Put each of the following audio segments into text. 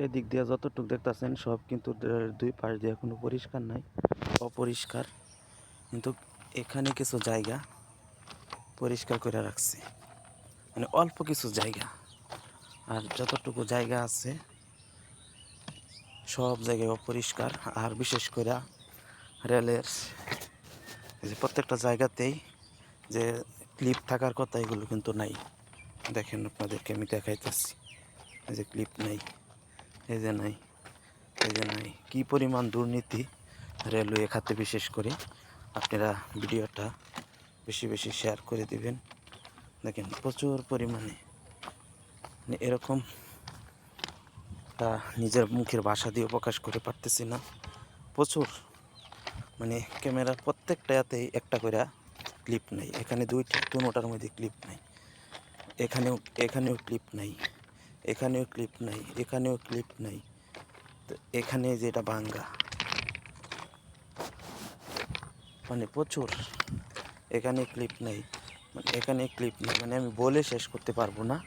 এদিক দিয়ে যতটুকু দেখতেছেন সব কিন্তু দুই পাশ দিয়ে কোনো পরিষ্কার নাই, অপরিষ্কার। কিন্তু এখানে কিছু জায়গা পরিষ্কার করে রাখছে, মানে অল্প কিছু জায়গা। আর যতটুকু জায়গা আছে সব জায়গায় অপরিষ্কার। আর বিশেষ করে রেলের যে প্রত্যেকটা জায়গাতেই যে ক্লিপ থাকার কথা এগুলো কিন্তু নাই। দেখেন আপনাদেরকে আমি দেখাইতেছি, এই যে ক্লিপ নাই, এই যে নাই, এই যে নাই। কী পরিমাণ দুর্নীতি রেলওয়ে খাতে। বিশেষ করে আপনারা ভিডিওটা বেশি বেশি শেয়ার করে দিবেন। দেখেন প্রচুর পরিমাণে, মানে এরকম তা নিজের মুখের ভাষা দিয়ে প্রকাশ করে পারতেছি না। প্রচুর, মানে ক্যামেরার প্রত্যেকটাতেই একটা করে ক্লিপ নাই। এখানে দুটোটার মধ্যে ক্লিপ নাই, এখানেও ক্লিপ নাই, এখানেও ক্লিপ নাই, এখানেও ক্লিপ নাই। তো এখানে যেটা ভাঙ্গা, মানে প্রচুর। এখানে ক্লিপ নেই, মানে এখানে ক্লিপ নেই, মানে আমি বলে শেষ করতে পারবো না।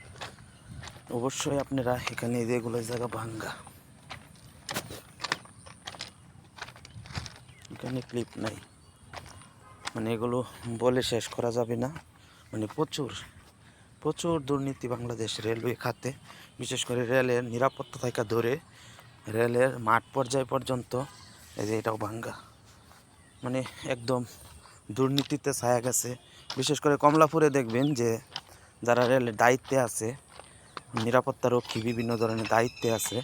অবশ্যই আপনারা এখানে যেগুলো জায়গা ভাঙ্গা, এখানে ক্লিপ নাই, মানে এগুলো বলে শেষ করা যাবে না। মানে প্রচুর প্রচুর দুর্নীতি বাংলাদেশ রেলওয়ে খাতে। বিশেষ করে রেলের নিরাপত্তা থেকে ধরে রেলের মাঠ পর্যায় পর্যন্ত। এই যে এটাও ভাঙ্গা, মানে একদম দুর্নীতিতে ছায়া গেছে। বিশেষ করে কমলাপুরে দেখবেন যে যারা রেলের দায়িত্বে আছে, নিরাপত্তারক্ষী বিভিন্ন ধরনের দায়িত্বে আছে,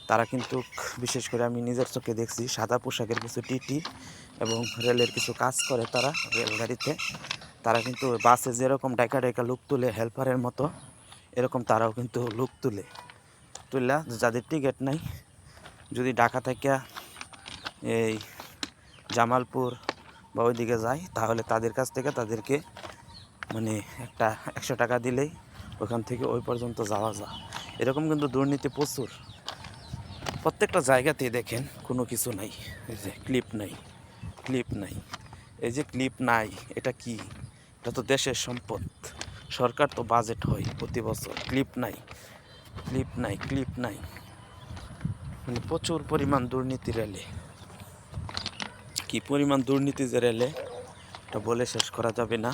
তারা কিন্তু বিশেষ করে আমি নিজের চোখে দেখছি সাদা পোশাকের কিছু টিটি এবং রেলের কিছু কাজ করে তারা রেলগাড়িতে। তারা কিন্তু বাসে যেরকম ডাইকা ডাইকা লুক তুলে হেল্পারের মতো, এরকম তারাও কিন্তু লুক তুললা যাদের টিকিট নাই, যদি ঢাকা থেকে এই জামালপুর বা ওইদিকে যায়, তাহলে তাদের কাছ থেকে তাদেরকে মানে একটা 100 টাকা দিলেই ওখান থেকে ওই পর্যন্ত যাওয়া যায়। এরকম কিন্তু দুর্নীতি প্রচুর। প্রত্যেকটা জায়গাতেই দেখেন কোনো কিছু নাই। এই যে ক্লিপ নাই, ক্লিপ নাই, এই যে ক্লিপ নাই। এটা কি? এটা তো দেশের সম্পদ, সরকার তো বাজেট হয় প্রতি বছর। ক্লিপ নাই, ক্লিপ নাই, ক্লিপ নাই, মানে প্রচুর পরিমাণ দুর্নীতি রেলে। কি পরিমাণ দুর্নীতি যে রেলে এটা বলে শেষ করা যাবে না।